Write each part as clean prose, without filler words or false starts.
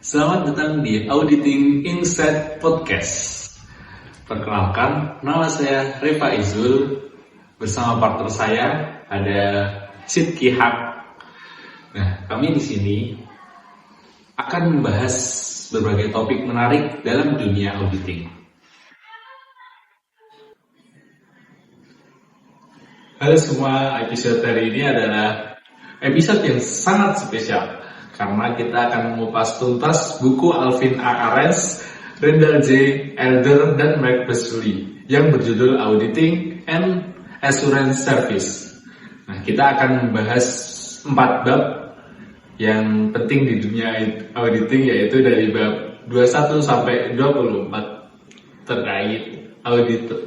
Selamat datang di Auditing Insight Podcast. Perkenalkan, nama saya Reva Izul. Bersama partner saya ada Sidki Haq. Nah, kami di sini akan membahas berbagai topik menarik dalam dunia auditing. Halo semua, episode hari ini adalah episode yang sangat spesial karena kita akan mengupas tuntas buku Alvin A. Arens, Randall J. Elder, dan Mike Besley yang berjudul Auditing and Assurance Service. Nah, kita akan membahas 4 bab yang penting di dunia auditing, yaitu dari bab 21 sampai 24 terkait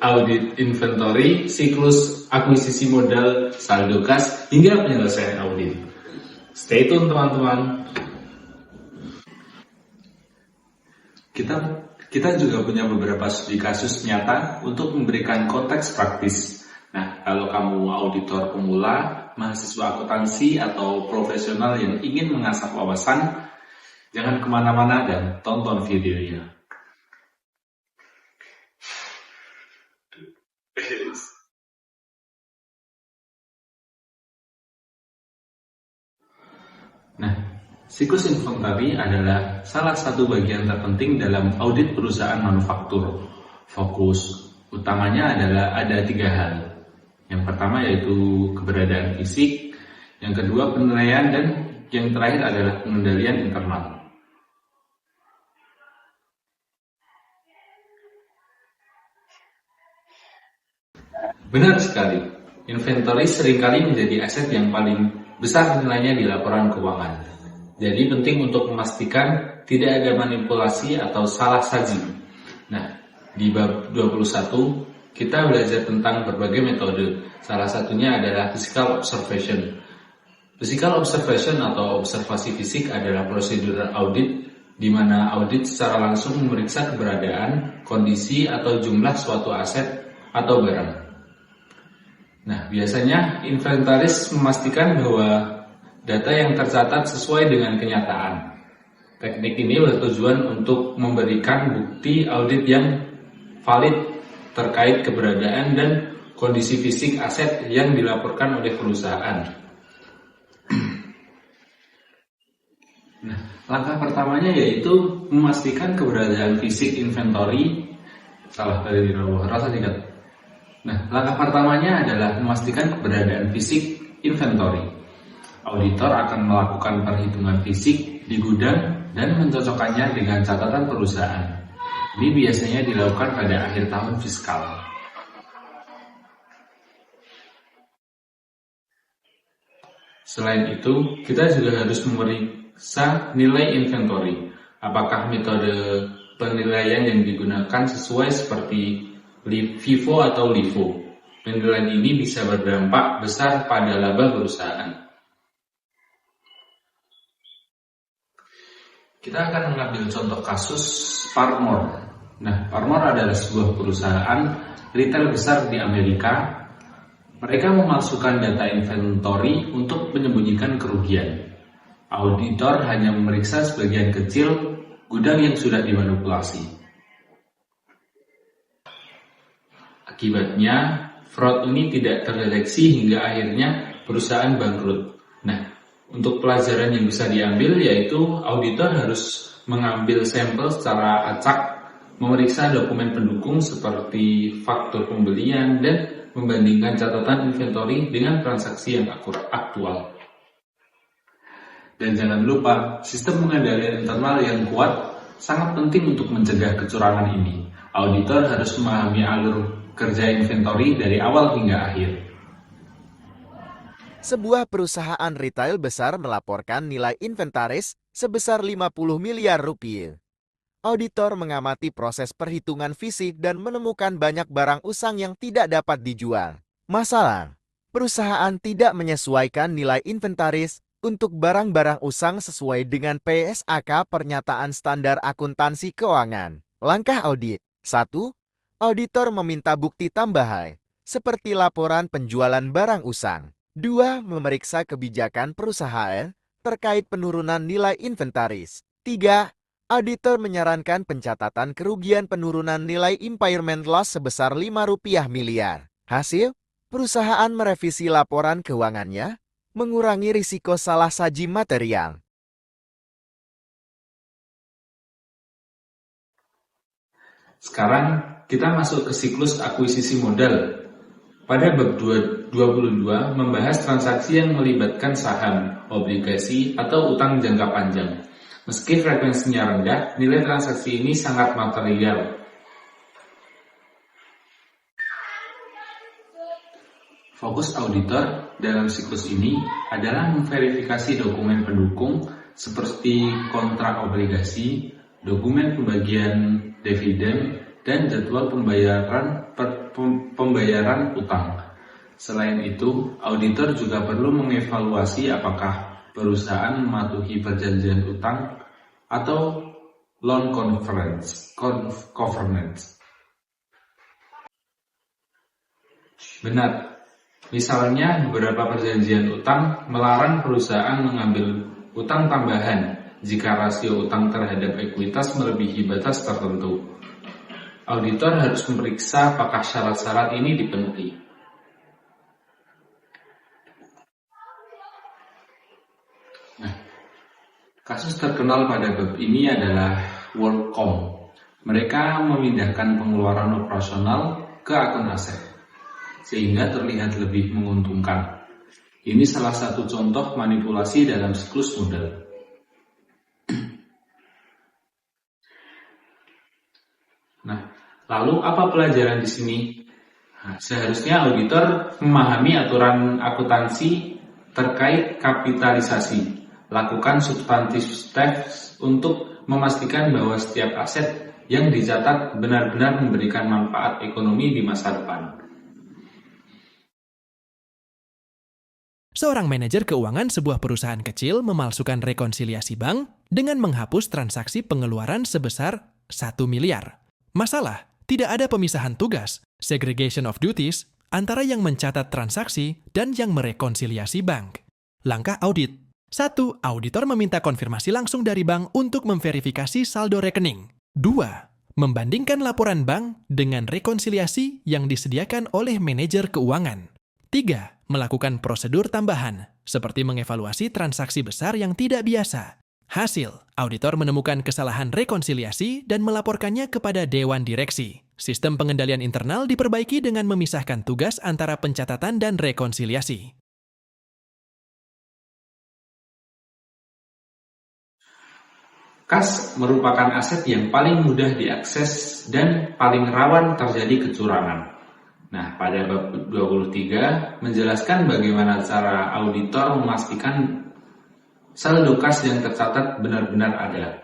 audit inventory, siklus akuisisi modal, saldo kas, hingga penyelesaian audit. Stay tune teman-teman. Kita juga punya beberapa studi kasus nyata untuk memberikan konteks praktis. Nah, kalau kamu auditor pemula, mahasiswa akuntansi, atau profesional yang ingin mengasah wawasan, jangan kemana-mana dan tonton videonya. Nah, siklus inventory adalah salah satu bagian terpenting dalam audit perusahaan manufaktur. Fokus utamanya adalah ada 3 hal. Yang pertama yaitu keberadaan fisik, yang kedua penilaian, dan yang terakhir adalah pengendalian internal. Benar sekali, inventory seringkali menjadi aset yang paling besar nilainya di laporan keuangan. Jadi penting untuk memastikan tidak ada manipulasi atau salah saji. Nah, di bab 21 kita belajar tentang berbagai metode. Salah satunya adalah physical observation. Physical observation atau observasi fisik adalah prosedur audit di mana audit secara langsung memeriksa keberadaan, kondisi, atau jumlah suatu aset atau barang. Nah, biasanya inventaris memastikan bahwa data yang tercatat sesuai dengan kenyataan. Teknik ini bertujuan untuk memberikan bukti audit yang valid terkait keberadaan dan kondisi fisik aset yang dilaporkan oleh perusahaan. Nah, langkah pertamanya yaitu memastikan keberadaan fisik inventory. Nah, langkah pertamanya adalah memastikan keberadaan fisik inventory. Auditor akan melakukan perhitungan fisik di gudang dan mencocokkannya dengan catatan perusahaan. Ini biasanya dilakukan pada akhir tahun fiskal. Selain itu, kita juga harus memeriksa nilai inventory. Apakah metode penilaian yang digunakan sesuai seperti FIFO atau LIFO. Penilaian ini bisa berdampak besar pada laba perusahaan. Kita akan mengambil contoh kasus Parmor. Nah, Parmor adalah sebuah perusahaan retail besar di Amerika. Mereka memasukkan data inventory untuk menyembunyikan kerugian. Auditor hanya memeriksa sebagian kecil gudang yang sudah dimanipulasi. Akibatnya, fraud ini tidak terdeteksi hingga akhirnya perusahaan bangkrut. Nah, untuk pelajaran yang bisa diambil yaitu auditor harus mengambil sampel secara acak, memeriksa dokumen pendukung seperti faktur pembelian, dan membandingkan catatan inventory dengan transaksi yang aktual. Dan jangan lupa, sistem pengendalian internal yang kuat sangat penting untuk mencegah kecurangan ini. Auditor harus memahami alur kerja inventory dari awal hingga akhir. Sebuah perusahaan retail besar melaporkan nilai inventaris sebesar 50 miliar rupiah. Auditor mengamati proses perhitungan fisik dan menemukan banyak barang usang yang tidak dapat dijual. Masalah, perusahaan tidak menyesuaikan nilai inventaris untuk barang-barang usang sesuai dengan PSAK Pernyataan Standar Akuntansi Keuangan. Langkah audit. 1. Auditor meminta bukti tambahan, seperti laporan penjualan barang usang. 2. Memeriksa kebijakan perusahaan terkait penurunan nilai inventaris. 3. Auditor menyarankan pencatatan kerugian penurunan nilai impairment loss sebesar Rp5 miliar. Hasil, perusahaan merevisi laporan keuangannya, mengurangi risiko salah saji material. Sekarang kita masuk ke siklus akuisisi modal. Pada bab 22 membahas transaksi yang melibatkan saham, obligasi, atau utang jangka panjang. Meski frekuensinya rendah, nilai transaksi ini sangat material. Fokus auditor dalam siklus ini adalah memverifikasi dokumen pendukung seperti kontrak obligasi, dokumen pembagian dividen, dan jadwal pembayaran utang. Selain itu, auditor juga perlu mengevaluasi apakah perusahaan mematuhi perjanjian utang atau loan governance. Benar, misalnya beberapa perjanjian utang melarang perusahaan mengambil utang tambahan jika rasio utang terhadap ekuitas melebihi batas tertentu. Auditor harus memeriksa apakah syarat-syarat ini dipenuhi. Nah, kasus terkenal pada bab ini adalah WorldCom. Mereka memindahkan pengeluaran operasional ke akun aset, sehingga terlihat lebih menguntungkan. Ini salah satu contoh manipulasi dalam siklus modal. Nah, lalu apa pelajaran di sini? Nah, seharusnya auditor memahami aturan akuntansi terkait kapitalisasi. Lakukan substantif steps untuk memastikan bahwa setiap aset yang dicatat benar-benar memberikan manfaat ekonomi di masa depan. Seorang manajer keuangan sebuah perusahaan kecil memalsukan rekonsiliasi bank dengan menghapus transaksi pengeluaran sebesar 1 miliar. Masalah, tidak ada pemisahan tugas, segregation of duties, antara yang mencatat transaksi dan yang merekonsiliasi bank. Langkah audit. 1. Auditor meminta konfirmasi langsung dari bank untuk memverifikasi saldo rekening. 2. Membandingkan laporan bank dengan rekonsiliasi yang disediakan oleh manajer keuangan. 3. Melakukan prosedur tambahan, seperti mengevaluasi transaksi besar yang tidak biasa. Hasil, auditor menemukan kesalahan rekonsiliasi dan melaporkannya kepada Dewan Direksi. Sistem pengendalian internal diperbaiki dengan memisahkan tugas antara pencatatan dan rekonsiliasi. Kas merupakan aset yang paling mudah diakses dan paling rawan terjadi kecurangan. Nah, pada bab 23 menjelaskan bagaimana cara auditor memastikan saldo kas yang tercatat benar-benar ada.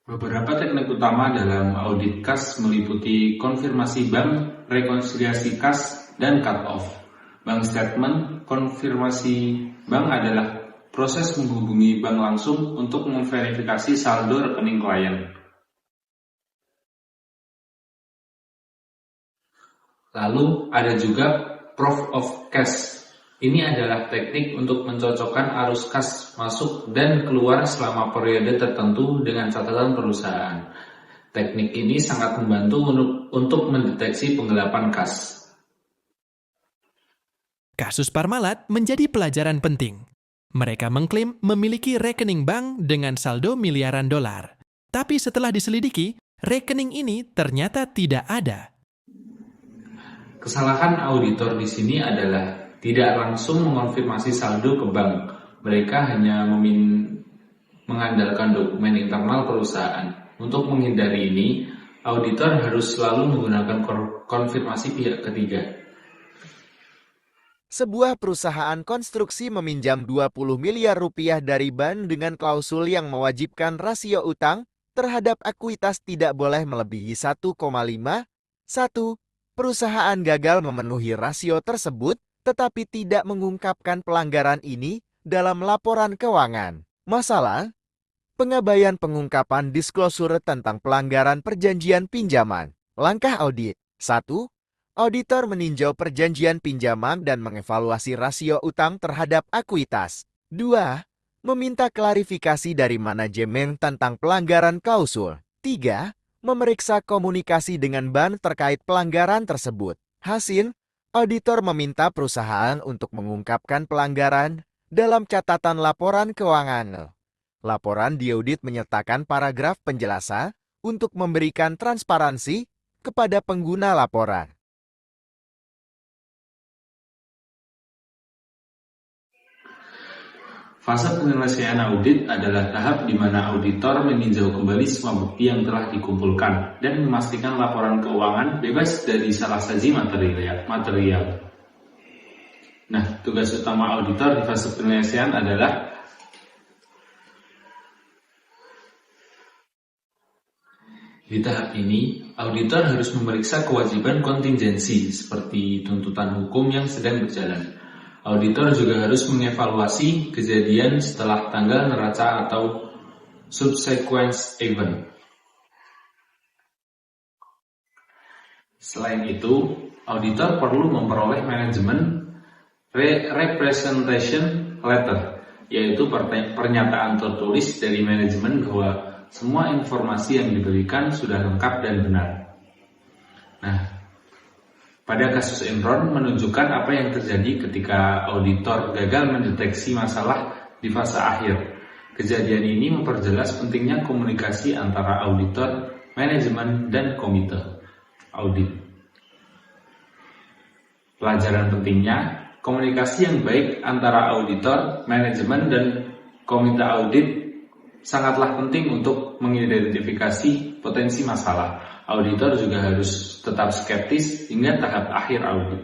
Beberapa teknik utama dalam audit kas meliputi konfirmasi bank, rekonsiliasi kas, dan cut-off. Bank statement, konfirmasi bank adalah proses menghubungi bank langsung untuk memverifikasi saldo rekening klien. Lalu ada juga proof of cash. Ini adalah teknik untuk mencocokkan arus kas masuk dan keluar selama periode tertentu dengan catatan perusahaan. Teknik ini sangat membantu untuk mendeteksi penggelapan kas. Kasus Parmalat menjadi pelajaran penting. Mereka mengklaim memiliki rekening bank dengan saldo miliaran dolar. Tapi setelah diselidiki, rekening ini ternyata tidak ada. Kesalahan auditor di sini adalah tidak langsung mengonfirmasi saldo ke bank. Mereka hanya mengandalkan dokumen internal perusahaan. Untuk menghindari ini, auditor harus selalu menggunakan konfirmasi pihak ketiga. Sebuah perusahaan konstruksi meminjam Rp20 miliar dari bank dengan klausul yang mewajibkan rasio utang terhadap ekuitas tidak boleh melebihi 1,5. 1. Perusahaan gagal memenuhi rasio tersebut, tetapi tidak mengungkapkan pelanggaran ini dalam laporan keuangan. Masalah, pengabaian pengungkapan disklosur tentang pelanggaran perjanjian pinjaman. Langkah audit. 1. Auditor meninjau perjanjian pinjaman dan mengevaluasi rasio utang terhadap ekuitas. 2. Meminta klarifikasi dari manajemen tentang pelanggaran klausul. 3. Memeriksa komunikasi dengan bank terkait pelanggaran tersebut. Hasil, auditor meminta perusahaan untuk mengungkapkan pelanggaran dalam catatan laporan keuangan. Laporan diaudit menyertakan paragraf penjelasan untuk memberikan transparansi kepada pengguna laporan. Fase penyelesaian audit adalah tahap di mana auditor meninjau kembali semua bukti yang telah dikumpulkan dan memastikan laporan keuangan bebas dari salah saji material. Nah, tugas utama auditor di fase penyelesaian adalah di tahap ini, auditor harus memeriksa kewajiban kontingensi seperti tuntutan hukum yang sedang berjalan. Auditor juga harus mengevaluasi kejadian setelah tanggal neraca atau subsequent event. Selain itu, auditor perlu memperoleh manajemen representation letter, yaitu pernyataan tertulis dari manajemen bahwa semua informasi yang diberikan sudah lengkap dan benar. Nah, pada kasus Enron menunjukkan apa yang terjadi ketika auditor gagal mendeteksi masalah di fase akhir. Kejadian ini memperjelas pentingnya komunikasi antara auditor, manajemen, dan komite audit. Pelajaran pentingnya, komunikasi yang baik antara auditor, manajemen, dan komite audit sangatlah penting untuk mengidentifikasi potensi masalah. Auditor juga harus tetap skeptis hingga tahap akhir audit.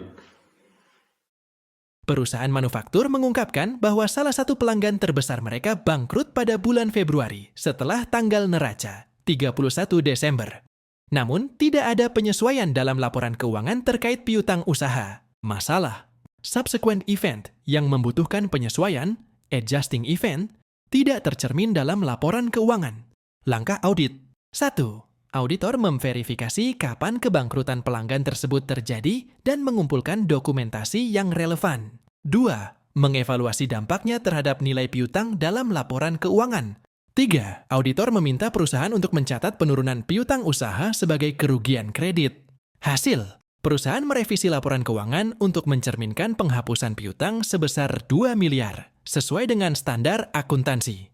Perusahaan manufaktur mengungkapkan bahwa salah satu pelanggan terbesar mereka bangkrut pada bulan Februari setelah tanggal neraca, 31 Desember. Namun, tidak ada penyesuaian dalam laporan keuangan terkait piutang usaha. Masalah, subsequent event yang membutuhkan penyesuaian, adjusting event, tidak tercermin dalam laporan keuangan. Langkah audit. 1. Auditor memverifikasi kapan kebangkrutan pelanggan tersebut terjadi dan mengumpulkan dokumentasi yang relevan. 2. Mengevaluasi dampaknya terhadap nilai piutang dalam laporan keuangan. 3. Auditor meminta perusahaan untuk mencatat penurunan piutang usaha sebagai kerugian kredit. Hasil, perusahaan merevisi laporan keuangan untuk mencerminkan penghapusan piutang sebesar 2 miliar, sesuai dengan standar akuntansi.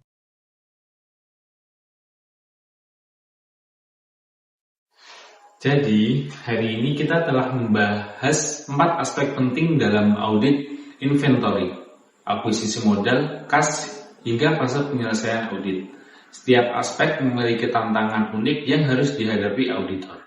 Jadi, hari ini kita telah membahas 4 aspek penting dalam audit inventory, akuisisi modal, kas, hingga fase penyelesaian audit. Setiap aspek memiliki tantangan unik yang harus dihadapi auditor.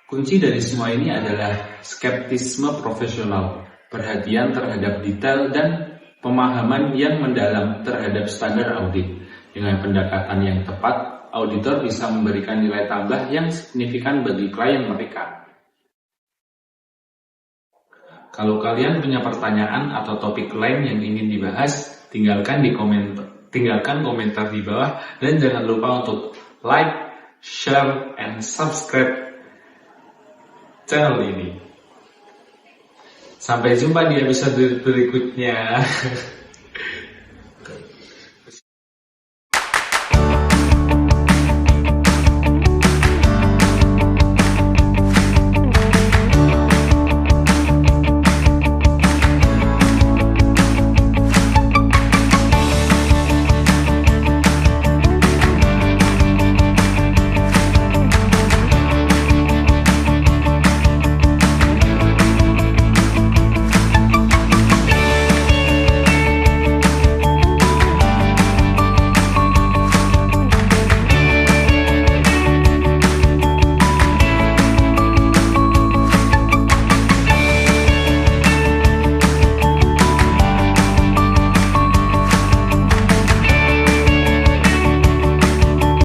Kunci dari semua ini adalah skeptisisme profesional, perhatian terhadap detail, dan pemahaman yang mendalam terhadap standar audit. Dengan pendekatan yang tepat, auditor bisa memberikan nilai tambah yang signifikan bagi klien mereka. Kalau kalian punya pertanyaan atau topik lain yang ingin dibahas, tinggalkan komentar di bawah, dan jangan lupa untuk like, share, and subscribe channel ini. Sampai jumpa di episode berikutnya.